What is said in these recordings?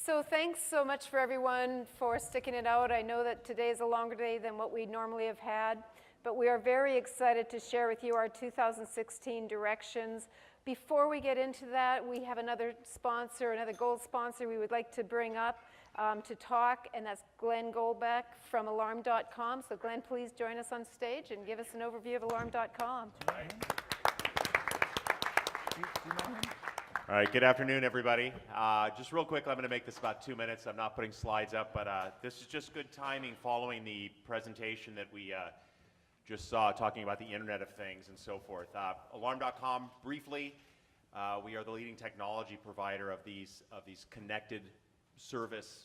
So thanks so much for everyone for sticking it out. I know that today is a longer day than what we normally have had, but we are very excited to share with you our 2016 directions. Before we get into that, we have another sponsor, another gold sponsor we would like to bring up to talk, and that's Glenn Goldbeck from Alarm.com. So Glenn, please join us on stage and give us an overview of Alarm.com. All right, good afternoon, everybody. Just real quick, I'm going to make this about 2 minutes. I'm not putting slides up, but this is just good timing following the presentation that we just saw, talking about the Internet of Things and so forth. Alarm.com, briefly, we are the leading technology provider of these connected service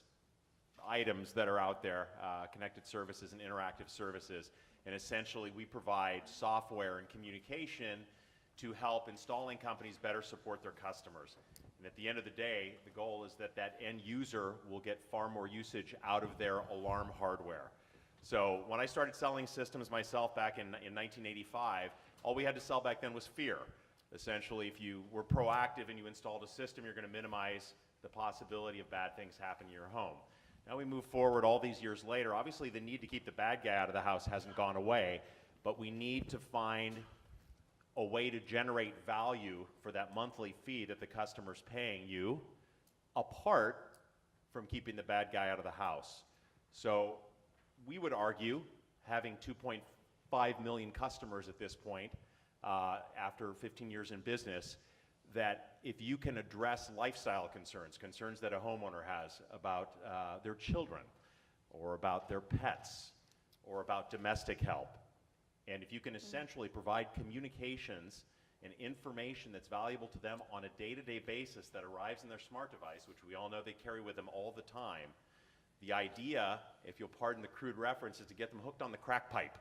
items that are out there, connected services and interactive services. And essentially, we provide software and communication to help installing companies better support their customers. And at the end of the day, the goal is that that end user will get far more usage out of their alarm hardware. So when I started selling systems myself back in 1985, all we had to sell back then was fear. Essentially, if you were proactive and you installed a system, you're going to minimize the possibility of bad things happening in your home. Now we move forward all these years later. Obviously, the need to keep the bad guy out of the house hasn't gone away, but we need to find a way to generate value for that monthly fee that the customer's paying you, apart from keeping the bad guy out of the house. So we would argue, having 2.5 million customers at this point, after 15 years in business, that if you can address lifestyle concerns that a homeowner has about their children, or about their pets, or about domestic help, and if you can essentially provide communications and information that's valuable to them on a day-to-day basis that arrives in their smart device, which we all know they carry with them all the time, the idea, if you'll pardon the crude reference, is to get them hooked on the crack pipe,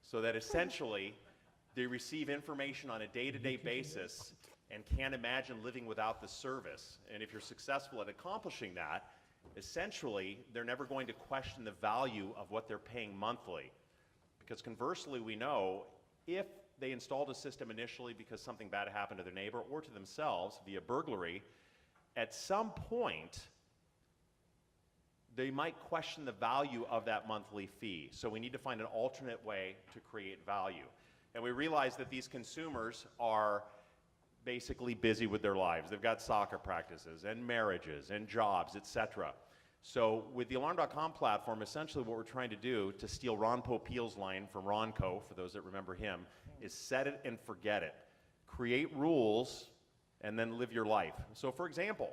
so that essentially they receive information on a day-to-day basis and can't imagine living without the service. And if you're successful at accomplishing that, essentially they're never going to question the value of what they're paying monthly. Because conversely, we know if they installed a system initially because something bad happened to their neighbor or to themselves via burglary, at some point they might question the value of that monthly fee. So we need to find an alternate way to create value. And we realize that these consumers are basically busy with their lives. They've got soccer practices and marriages and jobs, etc. So with the Alarm.com platform, essentially what we're trying to do, to steal Ron Popeil's line from Ronco, for those that remember him, is set it and forget it. Create rules and then live your life. So for example,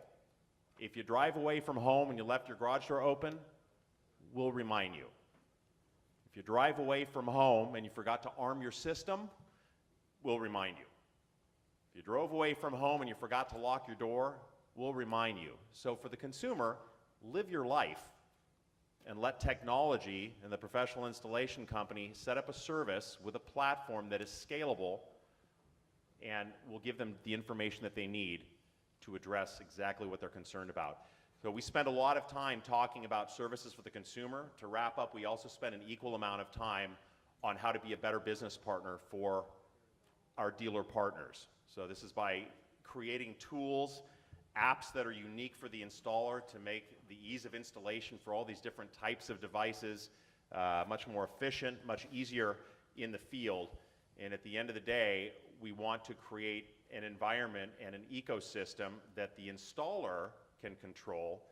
if you drive away from home and you left your garage door open, we'll remind you. If you drive away from home and you forgot to arm your system, we'll remind you. If you drove away from home and you forgot to lock your door, we'll remind you. So for the consumer, live your life and let technology and the professional installation company set up a service with a platform that is scalable and will give them the information that they need to address exactly what they're concerned about. So we spend a lot of time talking about services for the consumer. To wrap up, we also spend an equal amount of time on how to be a better business partner for our dealer partners. So this is by creating tools, apps that are unique for the installer to make the ease of installation for all these different types of devices much more efficient, much easier in the field. And at the end of the day, we want to create an environment and an ecosystem that the installer can control,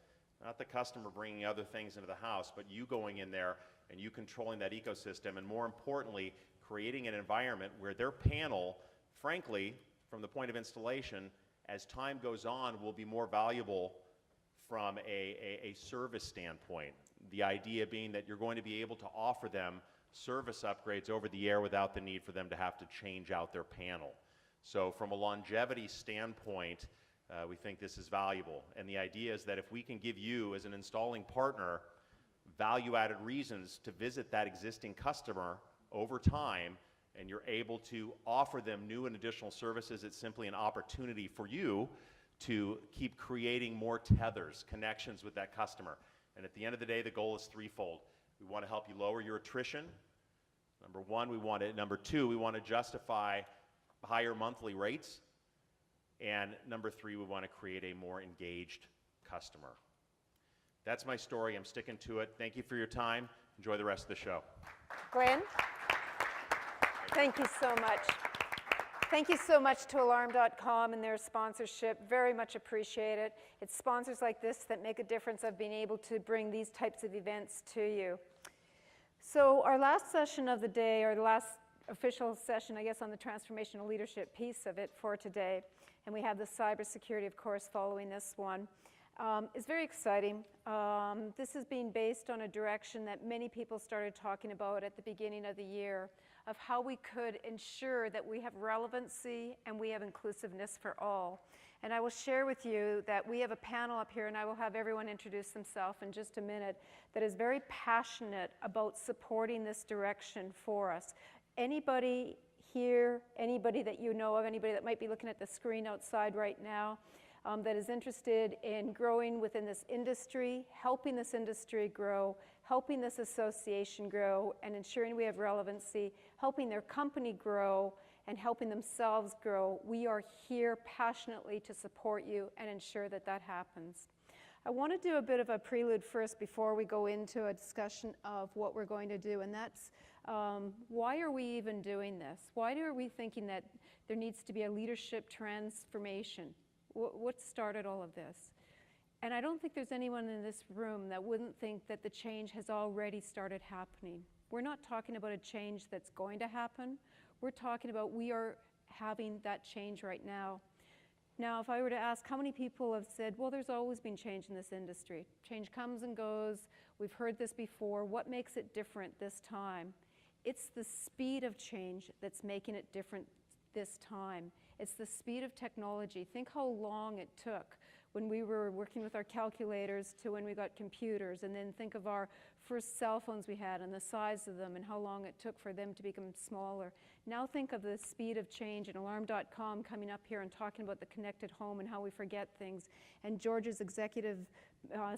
not the customer bringing other things into the house, but you going in there and you controlling that ecosystem, and more importantly, creating an environment where their panel, frankly, from the point of installation, as time goes on, will be more valuable from a service standpoint. The idea being that you're going to be able to offer them service upgrades over the air without the need for them to have to change out their panel. So from a longevity standpoint, we think this is valuable. And the idea is that if we can give you, as an installing partner, value-added reasons to visit that existing customer over time, and you're able to offer them new and additional services, it's simply an opportunity for you to keep creating more tethers, connections with that customer. And at the end of the day, the goal is threefold. We want to help you lower your attrition. Number one, number two, we want to justify higher monthly rates. And number three, we want to create a more engaged customer. That's my story. I'm sticking to it. Thank you for your time. Enjoy the rest of the show. Glenn? Thank you so much. Thank you so much to Alarm.com and their sponsorship. Very much appreciate it. It's sponsors like this that make a difference of being able to bring these types of events to you. So our last session of the day, or the last official session, I guess, on the transformational leadership piece of it for today, and we have the cybersecurity, of course, following this one, is very exciting. This is being based on a direction that many people started talking about at the beginning of the year, of how we could ensure that we have relevancy and we have inclusiveness for all. And I will share with you that we have a panel up here, and I will have everyone introduce themselves in just a minute, that is very passionate about supporting this direction for us. Anybody here, anybody that you know of, anybody that might be looking at the screen outside right now, that is interested in growing within this industry, helping this industry grow, helping this association grow, and ensuring we have relevancy, helping their company grow, and helping themselves grow, we are here passionately to support you and ensure that that happens. I want to do a bit of a prelude first before we go into a discussion of what we're going to do, and that's why are we even doing this? Why are we thinking that there needs to be a leadership transformation? What started all of this? And I don't think there's anyone in this room that wouldn't think that the change has already started happening. We're not talking about a change that's going to happen. We're talking about we are having that change right now. Now, if I were to ask how many people have said, well, there's always been change in this industry. Change comes and goes. We've heard this before. What makes it different this time? It's the speed of change that's making it different this time. It's the speed of technology. Think how long it took when we were working with our calculators to when we got computers, and then think of our first cell phones we had and the size of them and how long it took for them to become smaller. Now think of the speed of change, and Alarm.com coming up here and talking about the connected home and how we forget things, and George's executive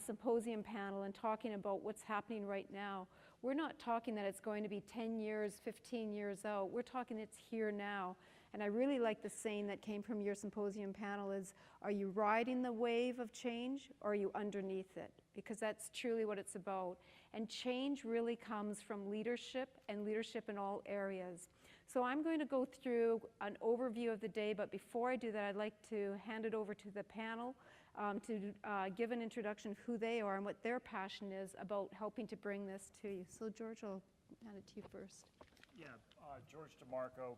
symposium panel and talking about what's happening right now. We're not talking that it's going to be 10 years, 15 years out. We're talking it's here now. And I really like the saying that came from your symposium panel is, are you riding the wave of change or are you underneath it? Because that's truly what it's about. And change really comes from leadership, and leadership in all areas. So I'm going to go through an overview of the day, but before I do that, I'd like to hand it over to the panel to give an introduction of who they are and what their passion is about helping to bring this to you. So George, I'll hand it to you first. Yeah, George DeMarco.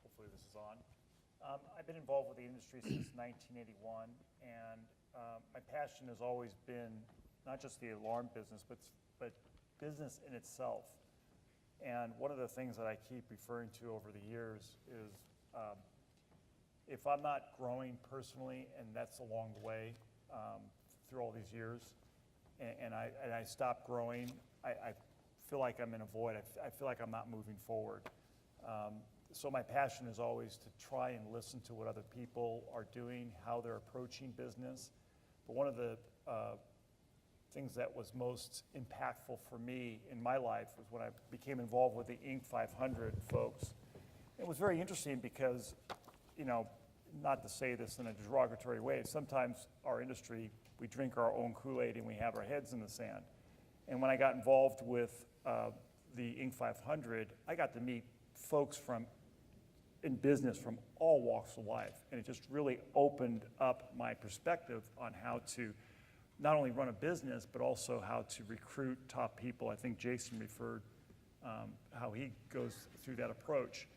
Hopefully this is on. I've been involved with the industry since 1981, and my passion has always been not just the alarm business, but business in itself. And one of the things that I keep referring to over the years is if I'm not growing personally, and that's along the way through all these years, and I stop growing, I feel like I'm in a void. I feel like I'm not moving forward. So my passion is always to try and listen to what other people are doing, how they're approaching business. But one of the things that was most impactful for me in my life was when I became involved with the Inc. 500 folks. It was very interesting because, you know, not to say this in a derogatory way, sometimes our industry, we drink our own Kool-Aid and we have our heads in the sand. And when I got involved with the Inc. 500, I got to meet folks in business from all walks of life. And it just really opened up my perspective on how to not only run a business, but also how to recruit top people. I think Jason referred how he goes through that approach,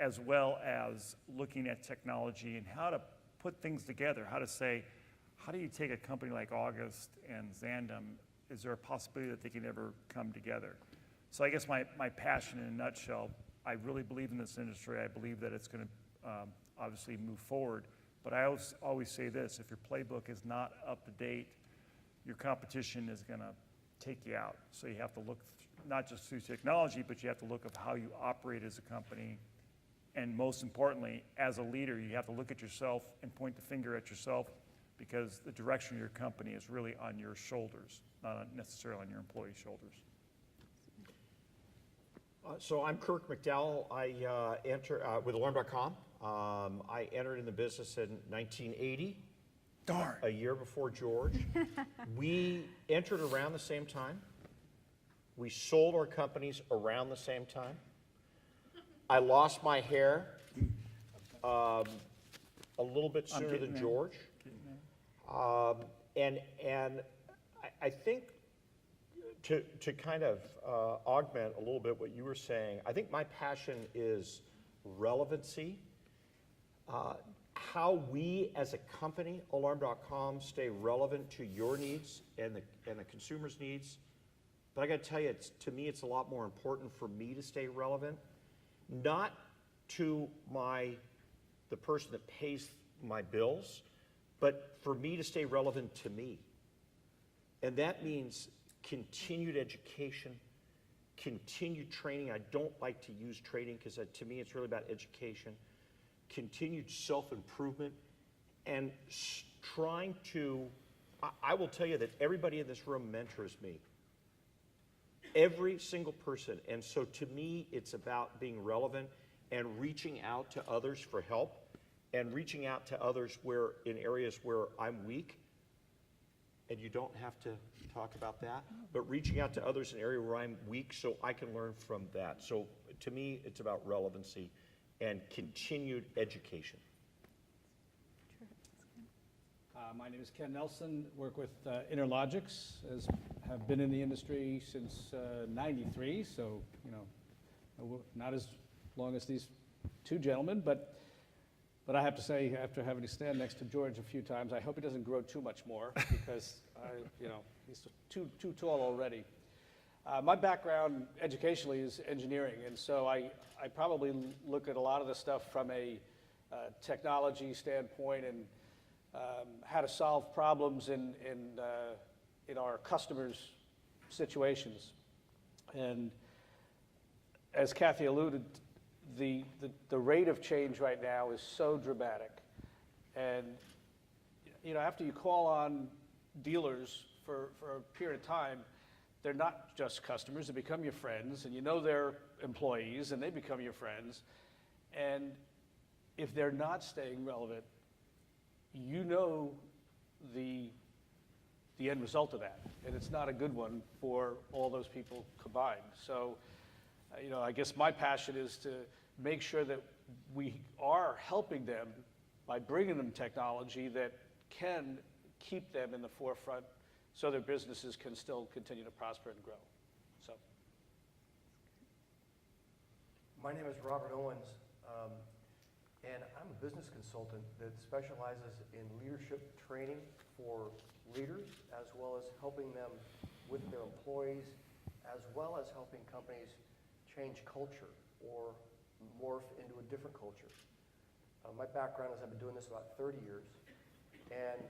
as well as looking at technology and how to put things together, how to say, how do you take a company like August and Xandom, is there a possibility that they can ever come together? So I guess my passion in a nutshell, I really believe in this industry. I believe that it's going to obviously move forward. But I always say this, if your playbook is not up to date, your competition is going to take you out. So you have to look not just through technology, but you have to look at how you operate as a company. And most importantly, as a leader, you have to look at yourself and point the finger at yourself, because the direction of your company is really on your shoulders, not necessarily on your employees' shoulders. So I'm Kirk MacDowell. I enter with Alarm.com. I entered in the business in 1980. Darn. a year before George. We entered around the same time. We sold our companies around the same time. I lost my hair a little bit I'm sooner getting than there. George. And I think to kind of augment a little bit what you were saying, I think my passion is relevancy. How we as a company, Alarm.com, stay relevant to your needs and the consumer's needs. But I got to tell you, to me, it's a lot more important for me to stay relevant, not to the person that pays my bills, but for me to stay relevant to me. And that means continued education, continued training. I don't like to use training because to me it's really about education, continued self-improvement, and trying to, I will tell you that everybody in this room mentors me. Every single person. And so to me, it's about being relevant and reaching out to others for help and reaching out to others in areas where I'm weak. And you don't have to talk about that, but reaching out to others in an area where I'm weak so I can learn from that. So to me, it's about relevancy and continued education. My name is Ken Nelson, work with Interlogix, have been in the industry since '93, so, not as long as these two gentlemen, but I have to say, after having to stand next to George a few times, I hope he doesn't grow too much more, because, he's too tall already. My background educationally is engineering, and so I probably look at a lot of the stuff from a technology standpoint and how to solve problems in our customers' situations. And as Cathy alluded, the rate of change right now is so dramatic. And after you call on dealers for a period of time, they're not just customers, they become your friends, and you know their employees, and they become your friends. And if they're not staying relevant, you know the end result of that, and it's not a good one for all those people combined. So, I guess my passion is to make sure that we are helping them by bringing them technology that can keep them in the forefront so their businesses can still continue to prosper and grow. So, my name is Robert Owens, and I'm a business consultant that specializes in leadership training for leaders, as well as helping them with their employees, as well as helping companies change culture or morph into a different culture. My background is I've been doing this about 30 years, and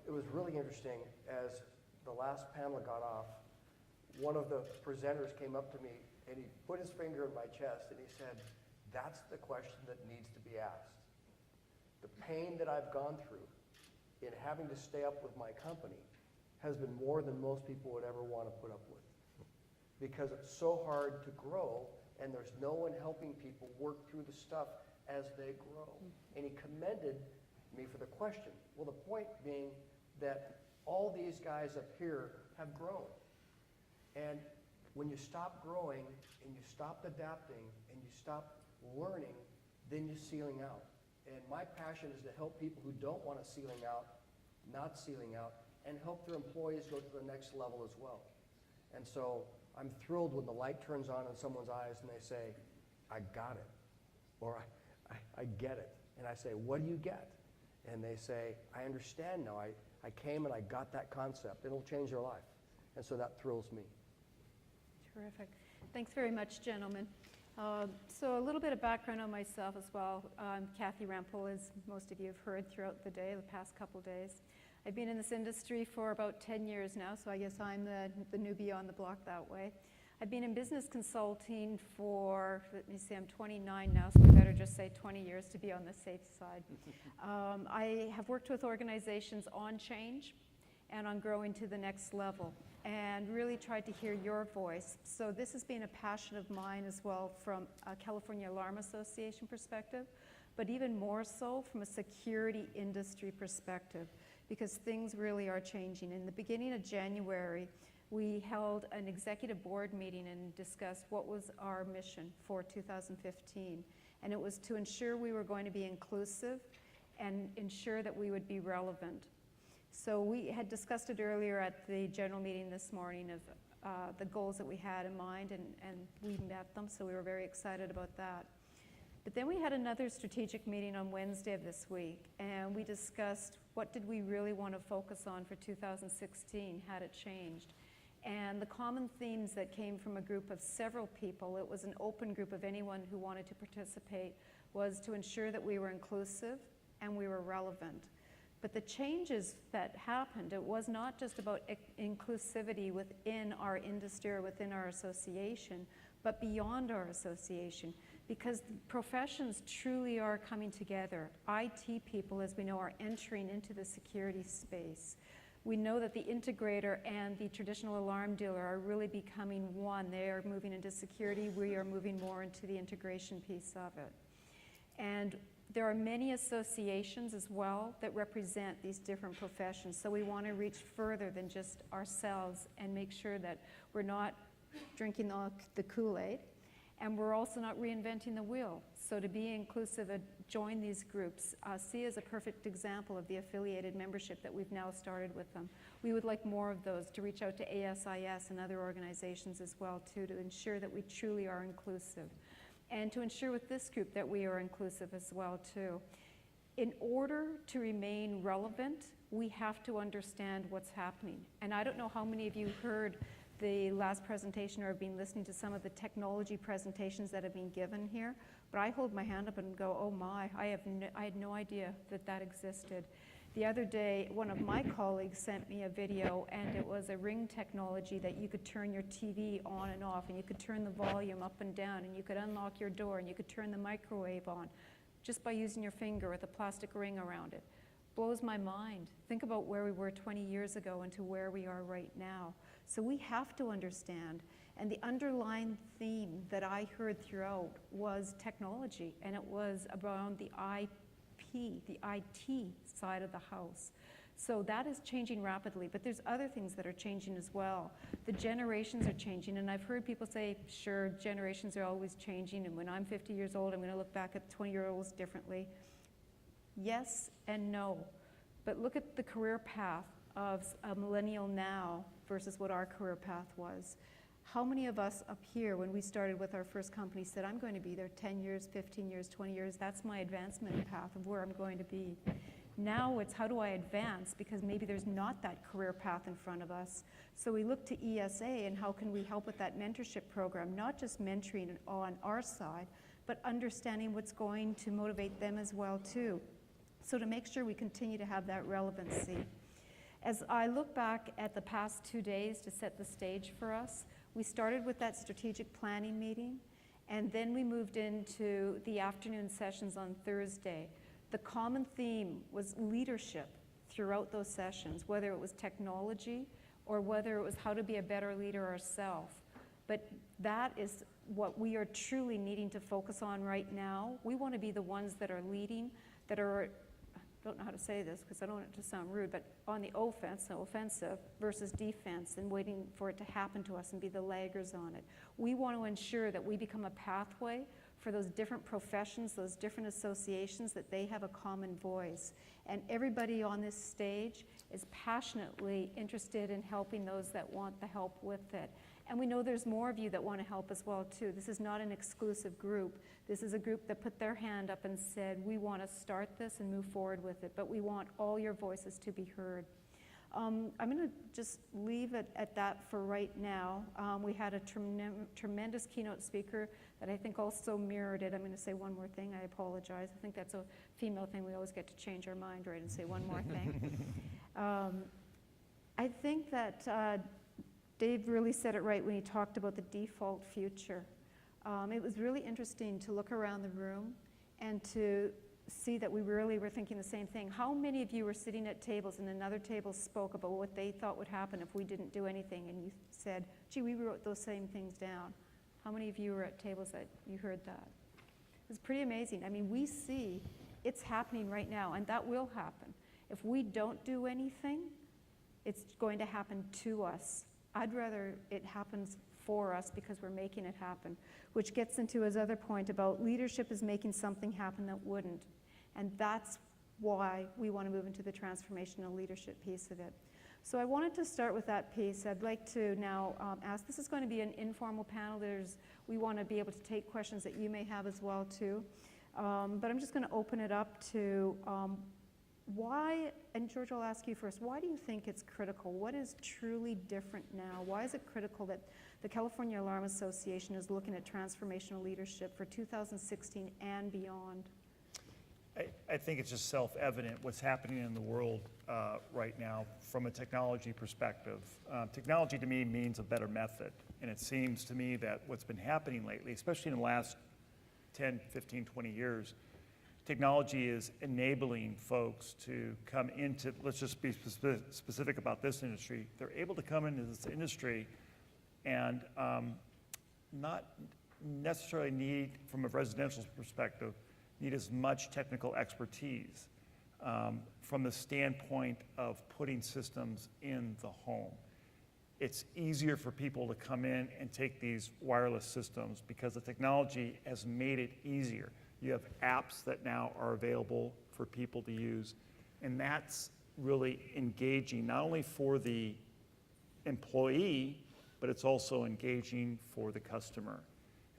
it was really interesting. As the last panel got off, one of the presenters came up to me and he put his finger in my chest and he said, "That's the question that needs to be asked. The pain that I've gone through in having to stay up with my company has been more than most people would ever want to put up with, because it's so hard to grow and there's no one helping people work through the stuff as they grow." And he commended me for the question. Well, the point being that all these guys up here have grown. And when you stop growing and you stop adapting and you stop learning, then you're ceiling out. And my passion is to help people who don't want to ceiling out, not ceiling out, and help their employees go to the next level as well. And so I'm thrilled when the light turns on in someone's eyes and they say, "I got it," or I get it. And I say, "What do you get?" And they say, "I understand now. I came and I got that concept. It'll change their life." And so that thrills me. Terrific. Thanks very much, gentlemen. So a little bit of background on myself as well. I'm Cathy Rempel, as most of you have heard throughout the day, the past couple days. I've been in this industry for about 10 years now, so I guess I'm the newbie on the block that way. I've been in business consulting for, let me see, I'm 29 now, so we better just say 20 years to be on the safe side. I have worked with organizations on change and on growing to the next level, and really tried to hear your voice. So this has been a passion of mine as well from a California Alarm Association perspective, but even more so from a security industry perspective, because things really are changing. In the beginning of January, we held an executive board meeting and discussed what was our mission for 2015. And it was to ensure we were going to be inclusive and ensure that we would be relevant. So we had discussed it earlier at the general meeting this morning of the goals that we had in mind, and we met them, so we were very excited about that. But then we had another strategic meeting on Wednesday of this week, and we discussed what did we really want to focus on for 2016, had it changed. And the common themes that came from a group of several people, it was an open group of anyone who wanted to participate, was to ensure that we were inclusive and we were relevant. But the changes that happened, it was not just about inclusivity within our industry or within our association, but beyond our association, because the professions truly are coming together. IT people, as we know, are entering into the security space. We know that the integrator and the traditional alarm dealer are really becoming one. They are moving into security. We are moving more into the integration piece of it. And there are many associations as well that represent these different professions. So we want to reach further than just ourselves and make sure that we're not drinking the Kool-Aid, and we're also not reinventing the wheel. So to be inclusive and join these groups, see as a perfect example of the affiliated membership that we've now started with them. We would like more of those, to reach out to ASIS and other organizations as well too, to ensure that we truly are inclusive. And to ensure with this group that we are inclusive as well too. In order to remain relevant, we have to understand what's happening. And I don't know how many of you heard the last presentation or have been listening to some of the technology presentations that have been given here, but I hold my hand up and go, oh my, I had no idea that that existed. The other day, one of my colleagues sent me a video, and it was a Ring technology that you could turn your TV on and off, and you could turn the volume up and down, and you could unlock your door, and you could turn the microwave on just by using your finger with a plastic ring around it. Blows my mind. Think about where we were 20 years ago and to where we are right now. So we have to understand, and the underlying theme that I heard throughout was technology, and it was around the IP, the IT side of the house. So that is changing rapidly, but there's other things that are changing as well. The generations are changing, and I've heard people say, sure, generations are always changing, and when I'm 50 years old, I'm going to look back at 20-year-olds differently. Yes and no, but look at the career path of a millennial now versus what our career path was. How many of us up here, when we started with our first company, said, I'm going to be there 10 years, 15 years, 20 years, that's my advancement path of where I'm going to be. Now it's how do I advance, because maybe there's not that career path in front of us. So we look to ESA and how can we help with that mentorship program, not just mentoring on our side, but understanding what's going to motivate them as well too. So to make sure we continue to have that relevancy. As I look back at the past 2 days to set the stage for us, we started with that strategic planning meeting, and then we moved into the afternoon sessions on Thursday. The common theme was leadership throughout those sessions, whether it was technology or whether it was how to be a better leader ourselves. But that is what we are truly needing to focus on right now. We want to be the ones that are leading, that are, I don't know how to say this because I don't want it to sound rude, but on the offense, so offensive versus defense, and waiting for it to happen to us and be the laggers on it. We want to ensure that we become a pathway for those different professions, those different associations, that they have a common voice. And everybody on this stage is passionately interested in helping those that want the help with it. And we know there's more of you that want to help as well too. This is not an exclusive group. This is a group that put their hand up and said, we want to start this and move forward with it, but we want all your voices to be heard. I'm going to just leave it at that for right now. We had a tremendous keynote speaker that I think also mirrored it. I'm going to say one more thing. I apologize. I think that's a female thing. We always get to change our mind, right, and say one more thing. I think that Dave really said it right when he talked about the default future. It was really interesting to look around the room and to see that we really were thinking the same thing. How many of you were sitting at tables and another table spoke about what they thought would happen if we didn't do anything, and you said, gee, we wrote those same things down? How many of you were at tables that you heard that? It's pretty amazing. I mean, we see it's happening right now, and that will happen. If we don't do anything, it's going to happen to us. I'd rather it happens for us because we're making it happen, which gets into his other point about leadership is making something happen that wouldn't. And that's why we want to move into the transformational leadership piece of it. So I wanted to start with that piece. I'd like to now ask, this is going to be an informal panel. We want to be able to take questions that you may have as well too. But I'm just going to open it up to why, and George, I'll ask you first, why do you think it's critical? What is truly different now? Why is it critical that the California Alarm Association is looking at transformational leadership for 2016 and beyond? I think it's just self-evident what's happening in the world right now from a technology perspective. Technology to me means a better method, and it seems to me that what's been happening lately, especially in the last 10, 15, 20 years, technology is enabling folks to come into, let's just be specific about this industry, they're able to come into this industry and not necessarily need, from a residential perspective, need as much technical expertise from the standpoint of putting systems in the home. It's easier for people to come in and take these wireless systems because the technology has made it easier. You have apps that now are available for people to use, and that's really engaging, not only for the employee, but it's also engaging for the customer.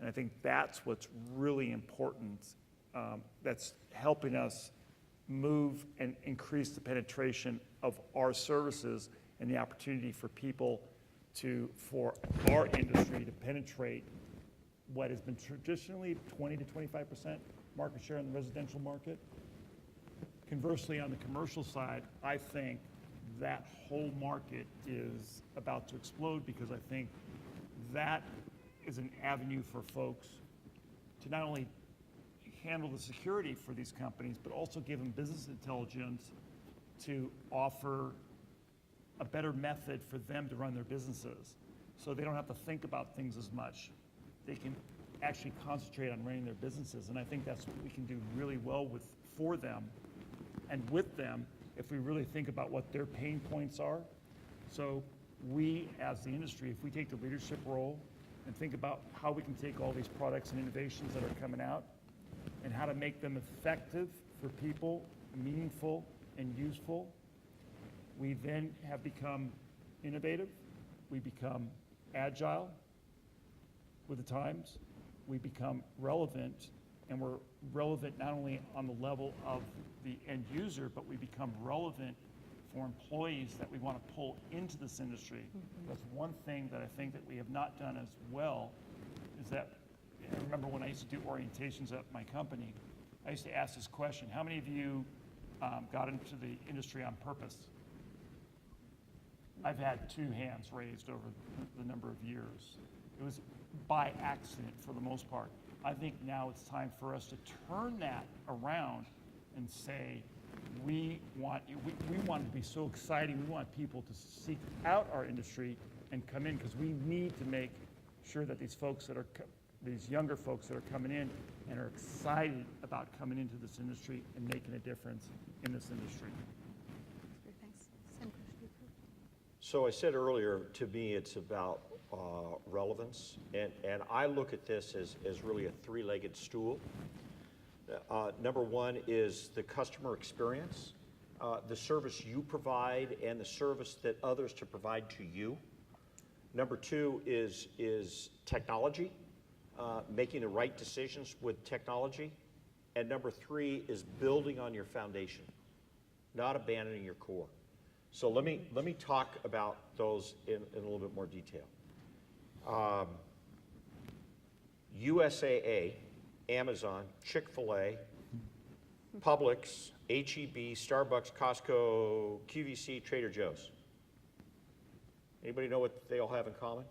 And I think that's what's really important, that's helping us move and increase the penetration of our services and the opportunity for people for our industry to penetrate what has been traditionally 20 to 25% market share in the residential market. Conversely, on the commercial side, I think that whole market is about to explode because I think that is an avenue for folks to not only handle the security for these companies, but also give them business intelligence to offer a better method for them to run their businesses. So they don't have to think about things as much. They can actually concentrate on running their businesses. And I think that's what we can do really well for them and with them if we really think about what their pain points are. So we, as the industry, if we take the leadership role and think about how we can take all these products and innovations that are coming out and how to make them effective for people, meaningful and useful, we then have become innovative, we become agile with the times, we become relevant, and we're relevant not only on the level of the end user, but we become relevant for employees that we want to pull into this industry. That's one thing that I think that we have not done as well, is that, I remember when I used to do orientations at my company, I used to ask this question: how many of you got into the industry on purpose? I've had 2 hands raised over the number of years. It was by accident for the most part. I think now it's time for us to turn that around and say, we want it to be so exciting. We want people to seek out our industry and come in, because we need to make sure that these folks that are, these younger folks that are coming in and are excited about coming into this industry and making a difference in this industry. Thanks. Same question. So I said earlier, to me, it's about relevance, and I look at this as really a 3-legged stool. Number one is the customer experience, the service you provide and the service that others to provide to you. Number 2 is technology, making the right decisions with technology. And number 3 is building on your foundation, not abandoning your core. So let me talk about those in a little bit more detail. USAA, Amazon, Chick-fil-A, Publix, H-E-B, Starbucks, Costco, QVC, Trader Joe's. Anybody know what they all have in common?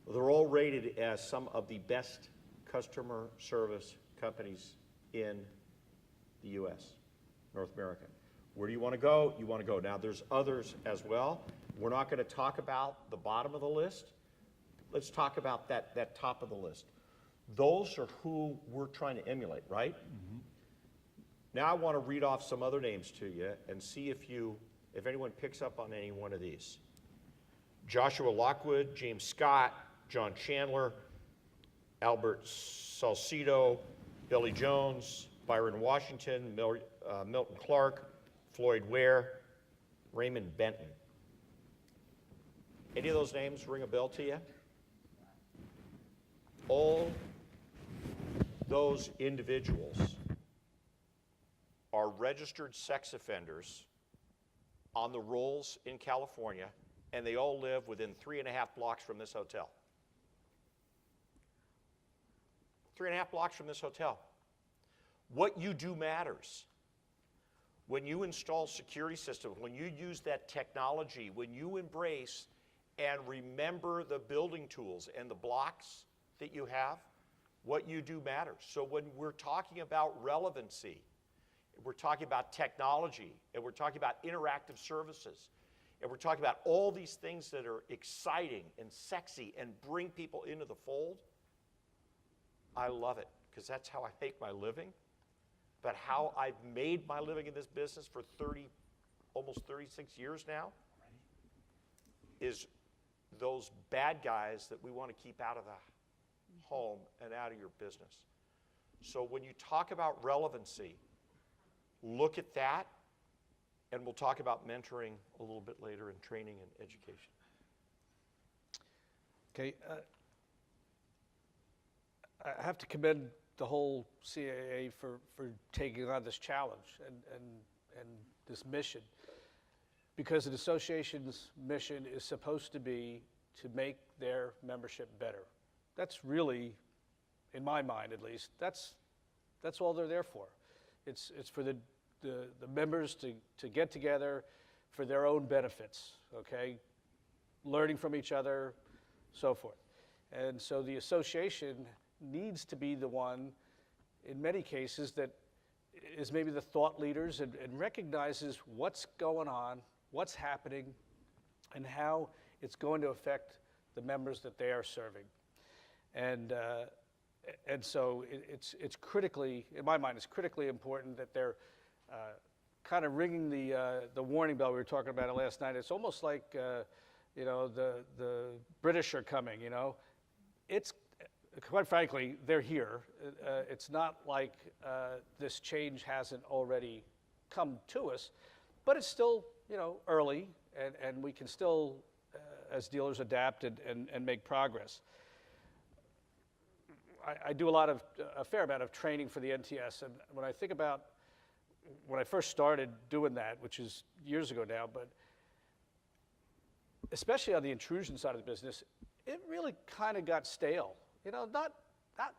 Well, they're all rated as some of the best customer service companies in the US, North America. Where do you want to go? You want to go. Now, there's others as well. We're not going to talk about the bottom of the list. Let's talk about that top of the list. Those are who we're trying to emulate, right? Mm-hmm. Now I want to read off some other names to you and see if anyone picks up on any one of these. Joshua Lockwood, James Scott, John Chandler, Albert Salcido, Billy Jones, Byron Washington, Milton Clark, Floyd Ware, Raymond Benton. Any of those names ring a bell to you? All those individuals are registered sex offenders on the rolls in California, and they all live within 3.5 blocks from this hotel. 3.5 blocks from this hotel. What you do matters. When you install security systems, when you use that technology, when you embrace and remember the building tools and the blocks that you have, what you do matters. So when we're talking about relevancy, we're talking about technology, and we're talking about interactive services, and we're talking about all these things that are exciting and sexy and bring people into the fold, I love it, because that's how I make my living. But how I've made my living in this business for almost 36 years now is those bad guys that we want to keep out of the home and out of your business. So when you talk about relevancy, look at that, and we'll talk about mentoring a little bit later, and training and education. Okay, I have to commend the whole CAA for taking on this challenge and this mission, because an association's mission is supposed to be to make their membership better. That's really, in my mind at least, that's all they're there for. It's for the members to get together for their own benefits, okay? Learning from each other, so forth. And so the association needs to be the one, in many cases, that is maybe the thought leaders and recognizes what's going on, what's happening, and how it's going to affect the members that they are serving. And so it's critically, in my mind, it's critically important that they're kind of ringing the warning bell. We were talking about it last night. It's almost like, you know, the British are coming, you know. It's, quite frankly, they're here. It's not like this change hasn't already come to us, but it's still, you know, early, and we can still, as dealers, adapt and make progress. I do a fair amount of training for the NTS, and when I think about when I first started doing that, which is years ago now, but especially on the intrusion side of the business, it really kind of got stale. You know, not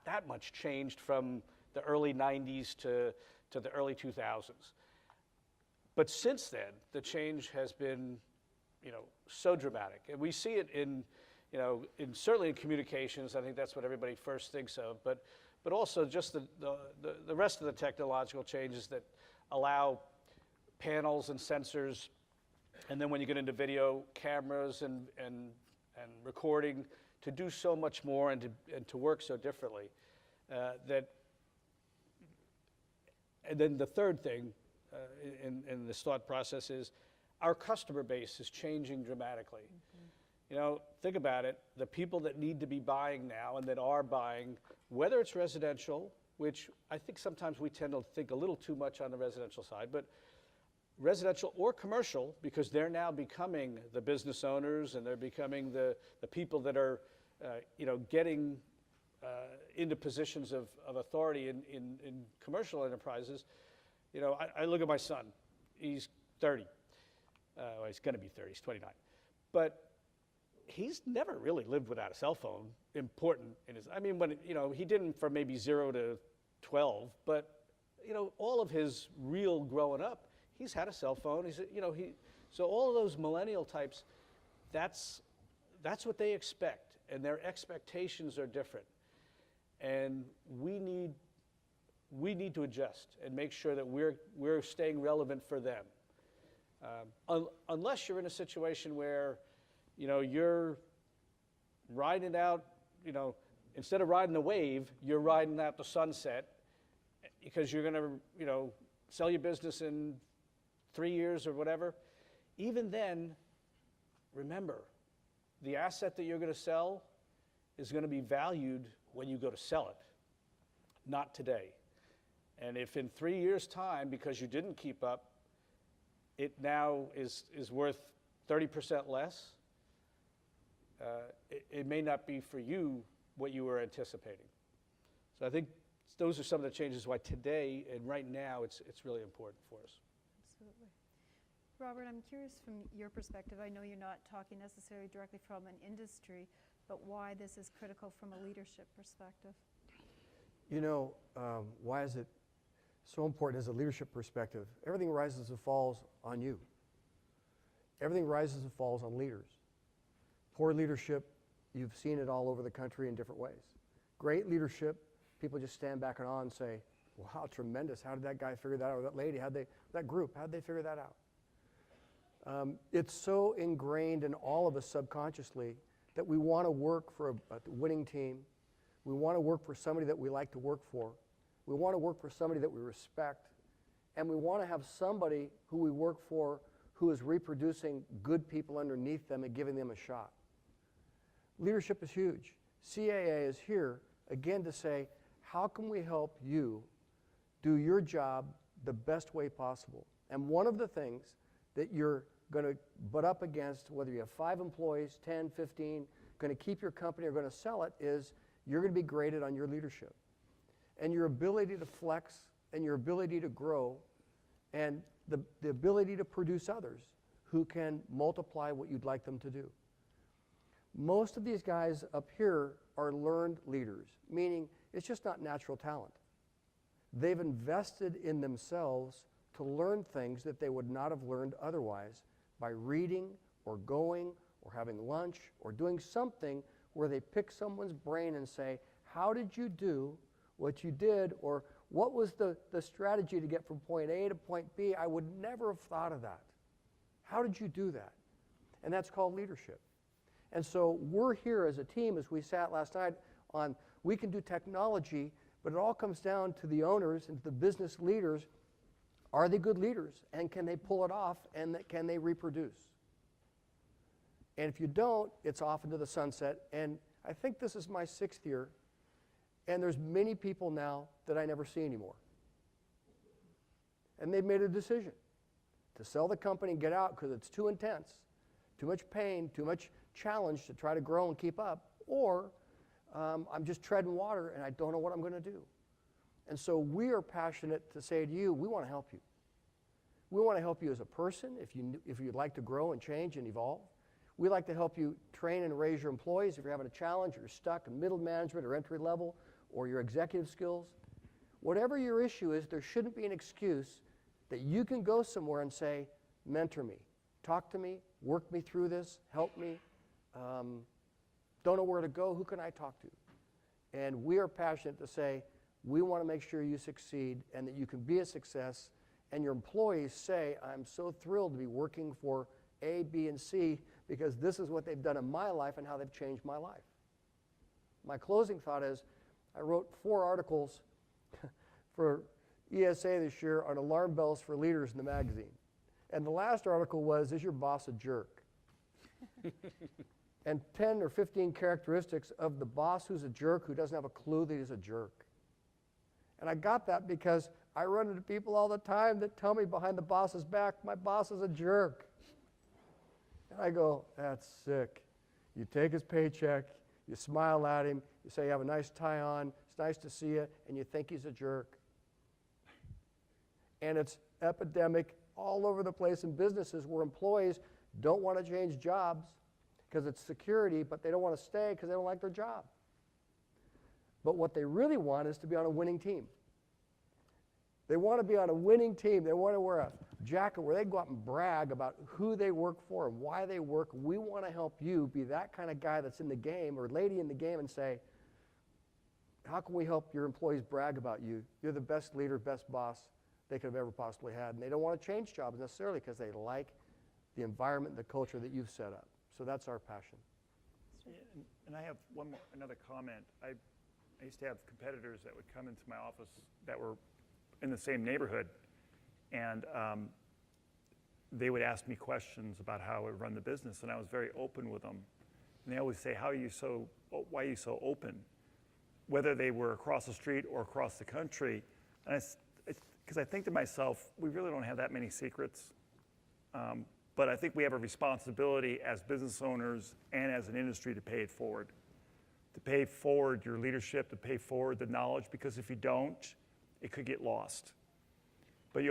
that much changed from the early 90s to the early 2000s. But since then, the change has been, you know, so dramatic. And we see it in, you know, certainly in communications. I think that's what everybody first thinks of. But also just the rest of the technological changes that allow panels and sensors, and then when you get into video, cameras and recording, to do so much more and to work so differently. And then the third thing in this thought process is our customer base is changing dramatically. Mm-hmm. You know, think about it. The people that need to be buying now and that are buying, whether it's residential, which I think sometimes we tend to think a little too much on the residential side, but residential or commercial, because they're now becoming the business owners and they're becoming the people that are, you know, getting into positions of authority in commercial enterprises. You know, I look at my son. He's 30. Well, he's going to be 30. He's 29. But he's never really lived without a cell phone. Important in his. I mean, when you know, he didn't from maybe 0 to 12, but you know, all of his real growing up, he's had a cell phone. He's, you know, so all of those millennial types, that's what they expect, and their expectations are different. And we need we need to adjust and make sure that we're staying relevant for them. Unless you're in a situation where, you're riding out, instead of riding the wave, you're riding out the sunset because you're going to, sell your business in 3 years or whatever. Even then, remember, the asset that you're going to sell is going to be valued when you go to sell it, not today. And if in 3 years' time, because you didn't keep up, it now is worth 30% less, it may not be for you what you were anticipating. So I think those are some of the changes why today and right now it's really important for us. Absolutely. Robert, I'm curious from your perspective, I know you're not talking necessarily directly from an industry, but why this is critical from a leadership perspective? Why is it so important as a leadership perspective? Everything rises and falls on you. Everything rises and falls on leaders. Poor leadership, you've seen it all over the country in different ways. Great leadership, people just stand back and awe and say, wow, tremendous. How did that guy figure that out? Or that lady, that group, how'd they figure that out? It's so ingrained in all of us subconsciously that we want to work for a winning team. We want to work for somebody that we like to work for. We want to work for somebody that we respect. And we want to have somebody who we work for who is reproducing good people underneath them and giving them a shot. Leadership is huge. CAA is here, again, to say, how can we help you do your job the best way possible? And one of the things that you're going to butt up against, whether you have 5 employees, 10, 15, going to keep your company or going to sell it, is you're going to be graded on your leadership. And your ability to flex and your ability to grow and the ability to produce others who can multiply what you'd like them to do. Most of these guys up here are learned leaders, meaning it's just not natural talent. They've invested in themselves to learn things that they would not have learned otherwise by reading or going or having lunch or doing something where they pick someone's brain and say, how did you do what you did, or what was the strategy to get from point A to point B? I would never have thought of that. How did you do that? And that's called leadership. And so we're here as a team, as we sat last night on, we can do technology, but it all comes down to the owners and to the business leaders. Are they good leaders? And can they pull it off? And can they reproduce? And if you don't, it's off into the sunset. And I think this is my 6th year. And there's many people now that I never see anymore. And they've made a decision to sell the company and get out because it's too intense, too much pain, too much challenge to try to grow and keep up, or I'm just treading water and I don't know what I'm going to do. And so we are passionate to say to you, we want to help you. We want to help you as a person if you'd like to grow and change and evolve. We like to help you train and raise your employees if you're having a challenge or you're stuck in middle management or entry level or your executive skills. Whatever your issue is, there shouldn't be an excuse that you can go somewhere and say, mentor me, talk to me, work me through this, help me. Don't know where to go, who can I talk to? And we are passionate to say, we want to make sure you succeed and that you can be a success, and your employees say, I'm so thrilled to be working for A, B, and C because this is what they've done in my life and how they've changed my life. My closing thought is, I wrote 4 articles for ESA this year on alarm bells for leaders in the magazine. And the last article was, is your boss a jerk? And 10 or 15 characteristics of the boss who's a jerk who doesn't have a clue that he's a jerk. And I got that because I run into people all the time that tell me behind the boss's back, my boss is a jerk. And I go, that's sick. You take his paycheck, you smile at him, you say you have a nice tie on, it's nice to see you, and you think he's a jerk. And it's epidemic all over the place in businesses where employees don't want to change jobs because it's security, but they don't want to stay because they don't like their job. But what they really want is to be on a winning team. They want to be on a winning team. They want to wear a jacket where they go out and brag about who they work for and why they work. We want to help you be that kind of guy that's in the game or lady in the game and say, how can we help your employees brag about you? You're the best leader, best boss they could have ever possibly had. And they don't want to change jobs necessarily because they like the environment, the culture that you've set up. So that's our passion. Yeah, and I have another comment. I used to have competitors that would come into my office that were in the same neighborhood, and they would ask me questions about how I would run the business, and I was very open with them. And they always say, why are you so open? Whether they were across the street or across the country. And because I think to myself, we really don't have that many secrets. But I think we have a responsibility as business owners and as an industry to pay it forward. To pay forward your leadership, to pay forward the knowledge, because if you don't, it could get lost. But I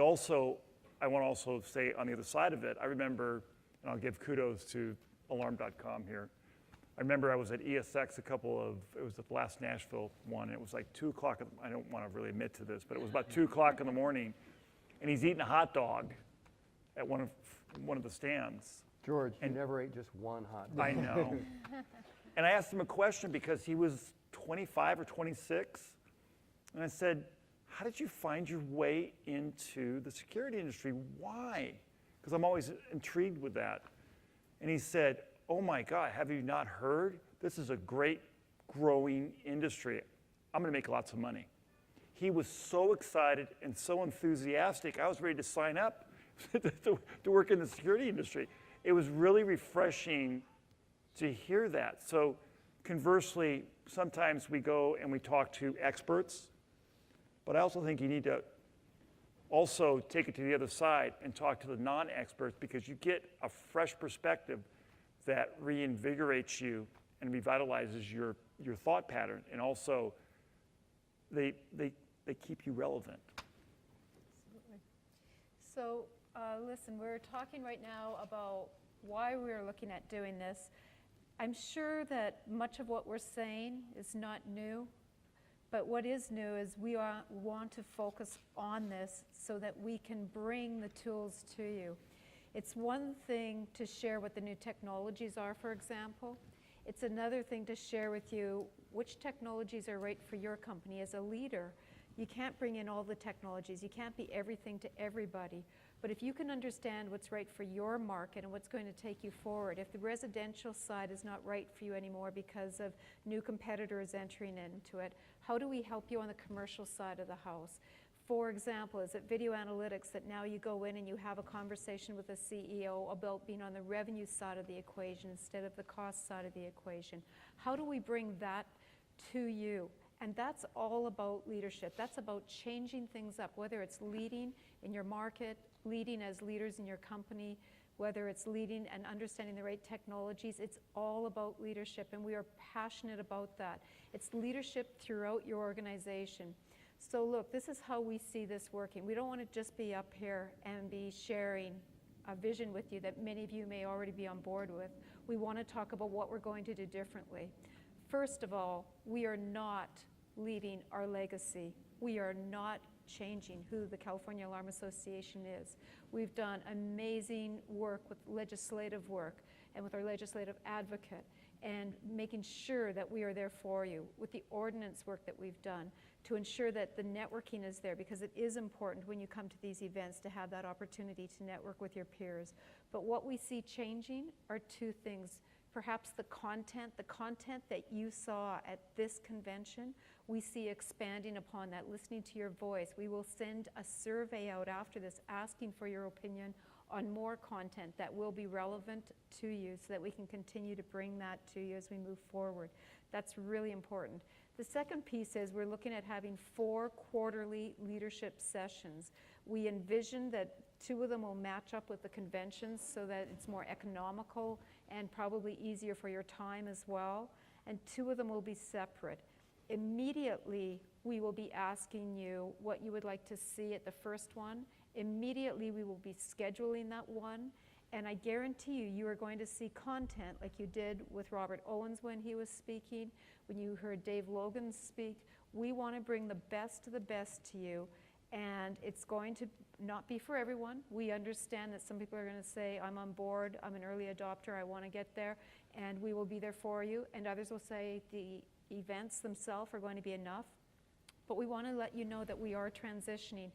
want to also say on the other side of it, I remember, and I'll give kudos to Alarm.com here. I remember I was at ESX it was the last Nashville one, and it was like 2 o'clock, I don't want to really admit to this, but it was about 2 o'clock in the morning, and he's eating a hot dog at one of the stands. George, you never ate just one hot dog. I know. And I asked him a question because he was 25 or 26, and I said, how did you find your way into the security industry? Why? Because I'm always intrigued with that. And he said, oh my God, have you not heard? This is a great growing industry. I'm gonna make lots of money. He was so excited and so enthusiastic, I was ready to sign up to work in the security industry. It was really refreshing to hear that. So conversely, sometimes we go and we talk to experts, but I also think you need to also take it to the other side and talk to the non-experts, because you get a fresh perspective that reinvigorates you and revitalizes your thought pattern, and also they keep you relevant. Absolutely. So listen, we're talking right now about why we're looking at doing this. I'm sure that much of what we're saying is not new, but what is new is we want to focus on this so that we can bring the tools to you. It's one thing to share what the new technologies are, for example. It's another thing to share with you which technologies are right for your company. As a leader, you can't bring in all the technologies. You can't be everything to everybody. But if you can understand what's right for your market and what's going to take you forward, if the residential side is not right for you anymore because of new competitors entering into it, how do we help you on the commercial side of the house? For example, is it video analytics that now you go in and you have a conversation with a CEO about being on the revenue side of the equation instead of the cost side of the equation? How do we bring that to you? And that's all about leadership. That's about changing things up, whether it's leading in your market, leading as leaders in your company, whether it's leading and understanding the right technologies. It's all about leadership, and we are passionate about that. It's leadership throughout your organization. So look, this is how we see this working. We don't want to just be up here and be sharing a vision with you that many of you may already be on board with. We want to talk about what we're going to do differently. First of all, we are not leaving our legacy. We are not changing who the California Alarm Association is. We've done amazing work with legislative work and with our legislative advocate, and making sure that we are there for you with the ordinance work that we've done to ensure that the networking is there, because it is important when you come to these events to have that opportunity to network with your peers. But what we see changing are two things. Perhaps the content that you saw at this convention, we see expanding upon that, listening to your voice. We will send a survey out after this asking for your opinion on more content that will be relevant to you so that we can continue to bring that to you as we move forward. That's really important. The second piece is we're looking at having 4 quarterly leadership sessions. We envision that 2 of them will match up with the conventions so that it's more economical and probably easier for your time as well. And 2 of them will be separate. Immediately, we will be asking you what you would like to see at the first one. Immediately, we will be scheduling that one. And I guarantee you, you are going to see content like you did with Robert Owens when he was speaking, when you heard Dave Logan speak. We want to bring the best of the best to you. And it's going to not be for everyone. We understand that some people are going to say, I'm on board, I'm an early adopter, I want to get there, and we will be there for you. And others will say, the events themselves are going to be enough, but we want to let you know that we are transitioning.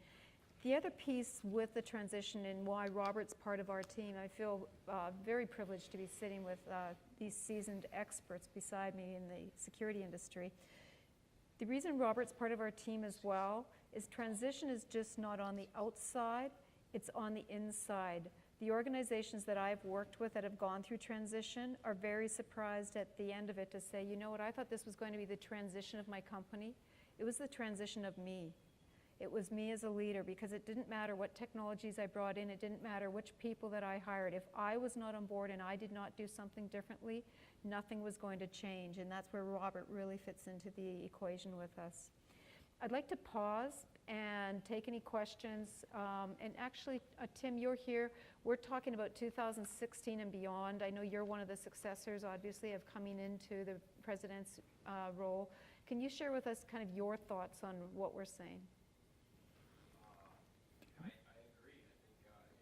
The other piece with the transition and why Robert's part of our team, I feel very privileged to be sitting with these seasoned experts beside me in the security industry. The reason Robert's part of our team as well is transition is just not on the outside, it's on the inside. The organizations that I've worked with that have gone through transition are very surprised at the end of it to say, you know what, I thought this was going to be the transition of my company. It was the transition of me. It was me as a leader, because it didn't matter what technologies I brought in, it didn't matter which people that I hired. If I was not on board and I did not do something differently, nothing was going to change, and that's where Robert really fits into the equation with us. I'd like to pause and take any questions, and actually, Tim, you're here. We're talking about 2016 and beyond. I know you're one of the successors, obviously, of coming into the president's role. Can you share with us kind of your thoughts on what we're saying? I agree.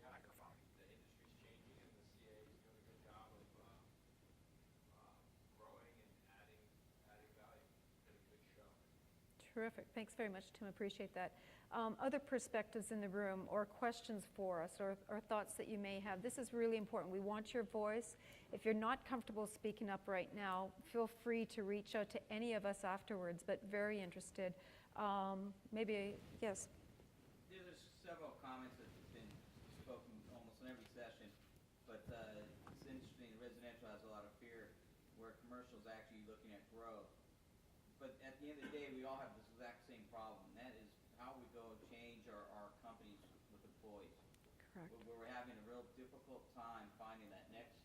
I think the industry's changing, and the CAA is doing a good job of growing and adding value. Did a good show. Terrific. Thanks very much, Tim. Appreciate that. Other perspectives in the room, or questions for us, or thoughts that you may have. This is really important. We want your voice. If you're not comfortable speaking up right now, feel free to reach out to any of us afterwards, but very interested. Maybe, yes? There's several comments that have been spoken almost in every session, but it's interesting, residential has a lot of fear, where commercial is actually looking at growth. But at the end of the day, we all have this exact same problem, and that is how we go change our companies with employees. Correct. Where we're having a real difficult time finding that next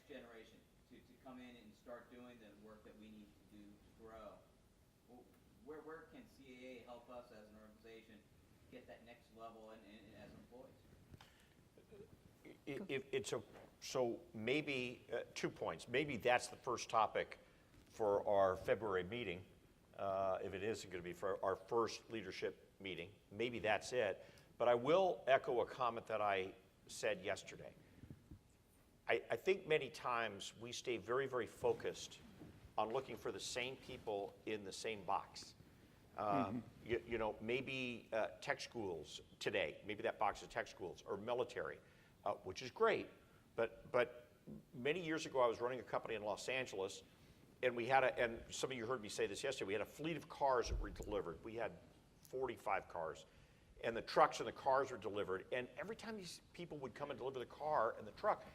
generation to come in and start doing the work that we need to do to grow. Well, where can CAA help us as an organization get that next level and as employees? So maybe 2 points. Maybe that's the first topic for our February meeting, if it isn't going to be for our first leadership meeting. Maybe that's it. But I will echo a comment that I said yesterday. I think many times we stay very, very focused on looking for the same people in the same box. You know, maybe tech schools today, maybe that box is tech schools, or military, which is great. But many years ago, I was running a company in Los Angeles, and we had and some of you heard me say this yesterday, we had a fleet of cars that were delivered. We had 45 cars, and the trucks and the cars were delivered. And every time these people would come and deliver the car and the truck,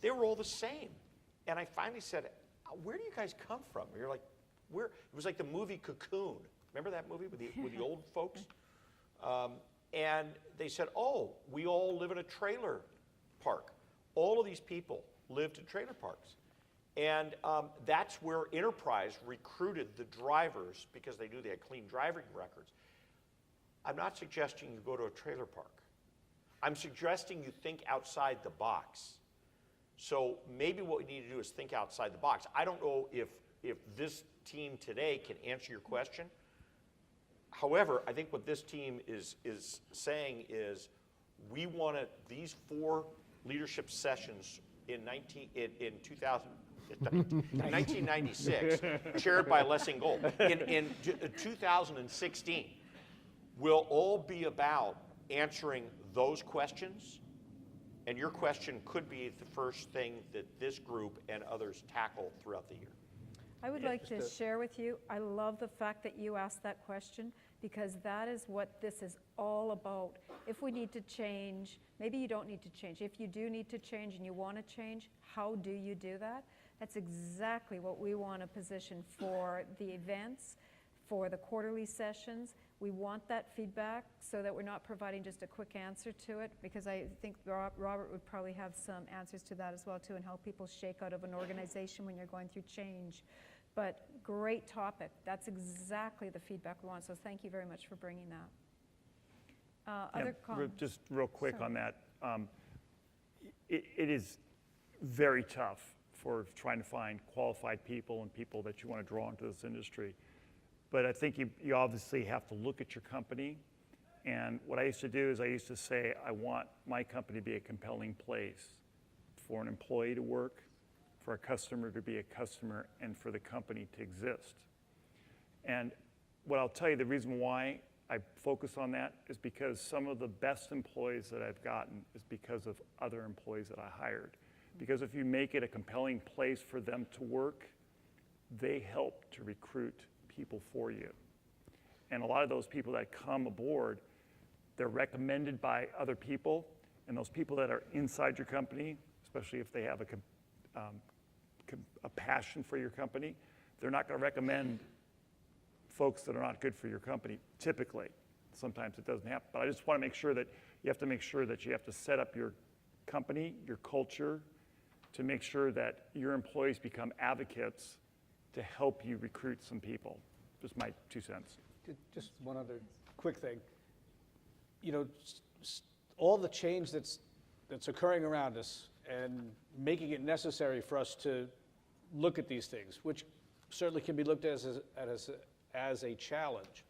they were all the same. And I finally said, where do you guys come from? And you're like, where? It was like the movie Cocoon. Remember that movie with the old folks? And they said, oh, we all live in a trailer park. All of these people lived in trailer parks. And that's where Enterprise recruited the drivers, because they knew they had clean driving records. I'm not suggesting you go to a trailer park. I'm suggesting you think outside the box. So maybe what we need to do is think outside the box. I don't know if this team today can answer your question. However, I think what this team is saying is we wanted these 4 leadership sessions in 1996, chaired by Lessing Gold. In 2016, will all be about answering those questions, and your question could be the first thing that this group and others tackle throughout the year. I would like to share with you, I love the fact that you asked that question, because that is what this is all about. If we need to change, maybe you don't need to change. If you do need to change and you want to change, how do you do that? That's exactly what we want to position for the events, for the quarterly sessions. We want that feedback so that we're not providing just a quick answer to it, because I think Robert would probably have some answers to that as well too, and how people shake out of an organization when you're going through change. But great topic. That's exactly the feedback we want, so thank you very much for bringing that. Other comments? Just real quick Sorry. on that. It is very tough for trying to find qualified people and people that you want to draw into this industry. But I think you obviously have to look at your company. And what I used to do is I used to say, I want my company to be a compelling place for an employee to work, for a customer to be a customer and for the company to exist. And what I'll tell you, the reason why I focus on that is because some of the best employees that I've gotten is because of other employees that I hired. Because if you make it a compelling place for them to work, they help to recruit people for you. And a lot of those people that come aboard, they're recommended by other people, and those people that are inside your company, especially if they have a passion for your company, they're not going to recommend folks that are not good for your company, typically. Sometimes it doesn't happen. But I just want to make sure that you have to make sure that you have to set up your company, your culture, to make sure that your employees become advocates to help you recruit some people. Just my 2 cents. Just one other quick thing. You know, all the change that's occurring around us and making it necessary for us to look at these things, which certainly can be looked at as a challenge.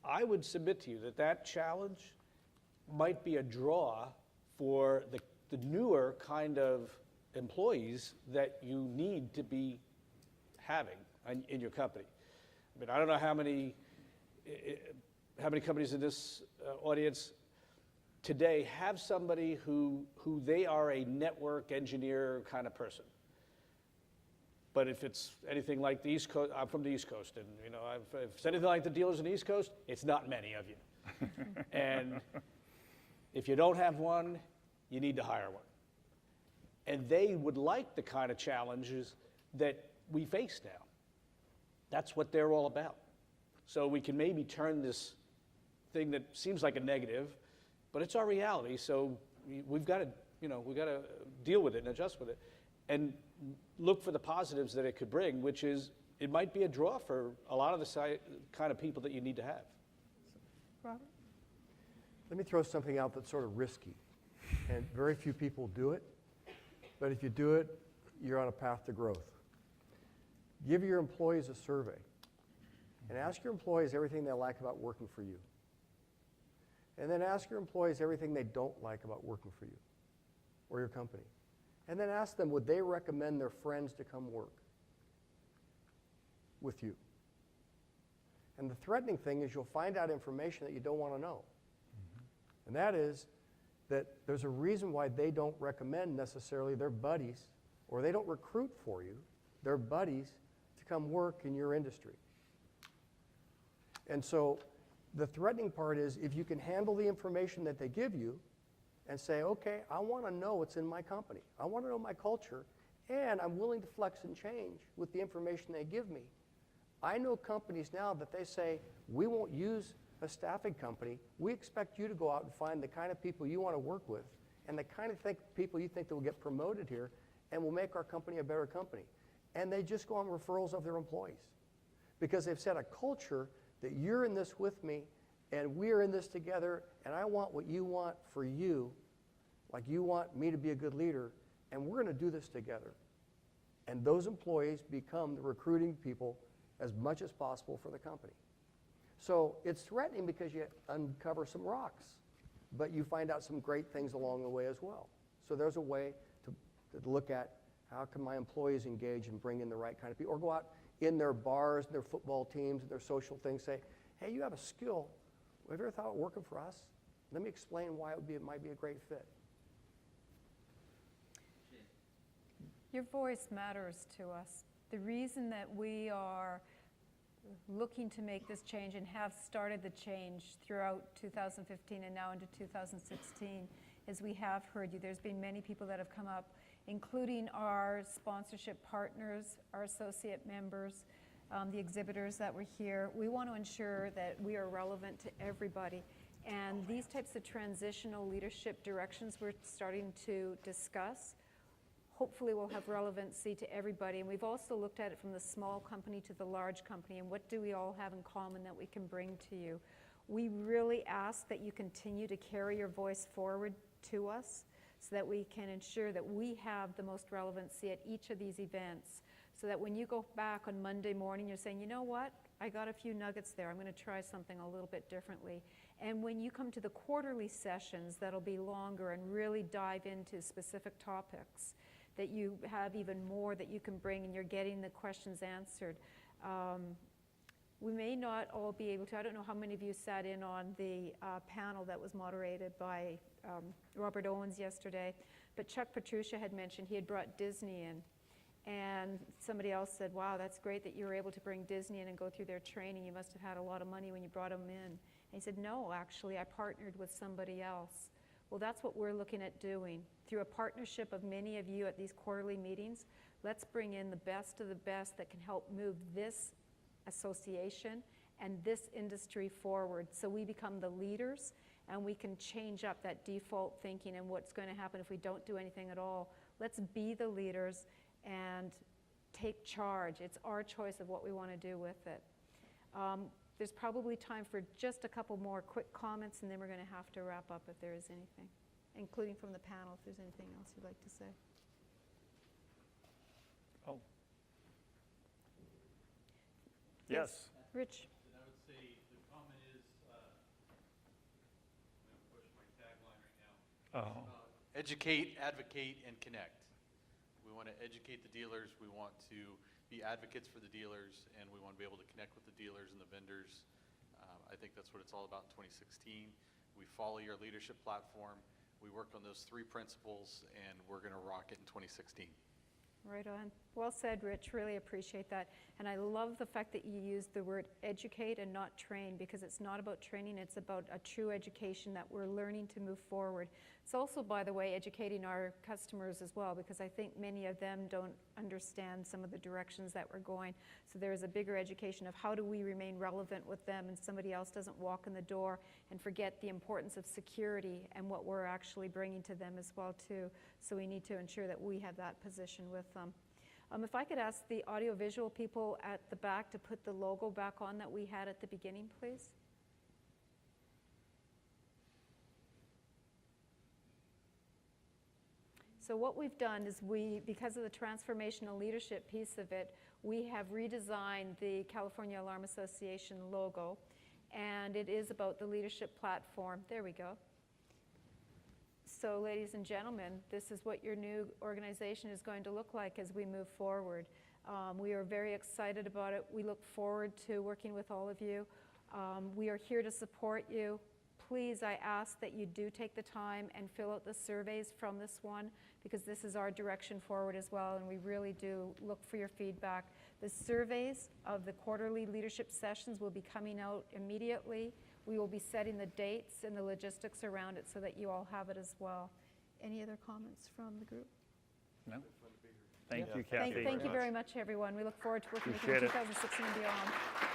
I would submit to you that that challenge might be a draw for the newer kind of employees that you need to be having in your company. I mean, I don't know how many companies in this audience today have somebody who they are a network engineer kind of person. But if it's anything like the East Coast, I'm from the East Coast, and you know, if it's anything like the dealers in the East Coast, it's not many of you. And if you don't have one, you need to hire one. And they would like the kind of challenges that we face now. That's what they're all about. So we can maybe turn this thing that seems like a negative, but it's our reality. So we've got to deal with it and adjust with it, and look for the positives that it could bring, which is it might be a draw for a lot of the kind of people that you need to have. Robert? Let me throw something out that's sort of risky, and very few people do it, but if you do it, you're on a path to growth. Give your employees a survey and ask your employees everything they like about working for you. And then ask your employees everything they don't like about working for you or your company. And then ask them, would they recommend their friends to come work with you? And the threatening thing is you'll find out information that you don't want to know. Mm-hmm. And that is that there's a reason why they don't recommend necessarily their buddies, or they don't recruit for you, their buddies, to come work in your industry. And so the threatening part is if you can handle the information that they give you and say, okay, I want to know what's in my company. I want to know my culture, and I'm willing to flex and change with the information they give me. I know companies now that they say, we won't use a staffing company. We expect you to go out and find the kind of people you want to work with and the kind of people you think that will get promoted here and will make our company a better company. And they just go on referrals of their employees because they've set a culture that you're in this with me and we're in this together, and I want what you want for you, like you want me to be a good leader, and we're going to do this together. And those employees become the recruiting people as much as possible for the company. So it's threatening because you uncover some rocks, but you find out some great things along the way as well. So there's a way to look at how can my employees engage and bring in the right kind of people, or go out in their bars, their football teams, their social things, say, hey, you have a skill. Have you ever thought of working for us? Let me explain why it might be a great fit. Your voice matters to us. The reason that we are looking to make this change and have started the change throughout 2015 and now into 2016 is we have heard you. There's been many people that have come up, including our sponsorship partners, our associate members, the exhibitors that were here. We want to ensure that we are relevant to everybody. And these types of transitional leadership directions we're starting to discuss hopefully will have relevancy to everybody. And we've also looked at it from the small company to the large company, and what do we all have in common that we can bring to you. We really ask that you continue to carry your voice forward to us so that we can ensure that we have the most relevancy at each of these events, so that when you go back on Monday morning, you're saying, you know what, I got a few nuggets there. I'm going to try something a little bit differently. And when you come to the quarterly sessions, that'll be longer and really dive into specific topics, that you have even more that you can bring and you're getting the questions answered. We may not all be able to, I don't know how many of you sat in on the panel that was moderated by Robert Owens yesterday, but Chuck Petrucia had mentioned he had brought Disney in. And somebody else said, wow, that's great that you were able to bring Disney in and go through their training. You must have had a lot of money when you brought them in. And he said, no, actually, I partnered with somebody else. Well, that's what we're looking at doing. Through a partnership of many of you at these quarterly meetings, let's bring in the best of the best that can help move this association and this industry forward so we become the leaders and we can change up that default thinking and what's going to happen if we don't do anything at all. Let's be the leaders and take charge. It's our choice of what we want to do with it. There's probably time for just a couple more quick comments, and then we're going to have to wrap up if there is anything, including from the panel, if there's anything else you'd like to say. Oh. Yes. Rich. And I would say the comment is, I'm going to push my tagline right now. Educate, advocate, and connect. We want to educate the dealers, we want to be advocates for the dealers, and we want to be able to connect with the dealers and the vendors. I think that's what it's all about in 2016. We follow your leadership platform. We worked on those 3 principles, and we're going to rock it in 2016. Right on. Well said, Rich. Really appreciate that. And I love the fact that you used the word educate and not train, because it's not about training, it's about a true education that we're learning to move forward. It's also, by the way, educating our customers as well, because I think many of them don't understand some of the directions that we're going. So there's a bigger education of how do we remain relevant with them and somebody else doesn't walk in the door and forget the importance of security and what we're actually bringing to them as well too. So we need to ensure that we have that position with them. If I could ask the audiovisual people at the back to put the logo back on that we had at the beginning, please. So what we've done is because of the transformational leadership piece of it, we have redesigned the California Alarm Association logo, and it is about the leadership platform. There we go. So ladies and gentlemen, this is what your new organization is going to look like as we move forward. We are very excited about it. We look forward to working with all of you. We are here to support you. Please, I ask that you do take the time and fill out the surveys from this one, because this is our direction forward as well, and we really do look for your feedback. The surveys of the quarterly leadership sessions will be coming out immediately. We will be setting the dates and the logistics around it so that you all have it as well. Any other comments from the group? No? Thank you, Cathy. Thank you very much, everyone. We look forward to working with you in Appreciate it. 2016 and beyond.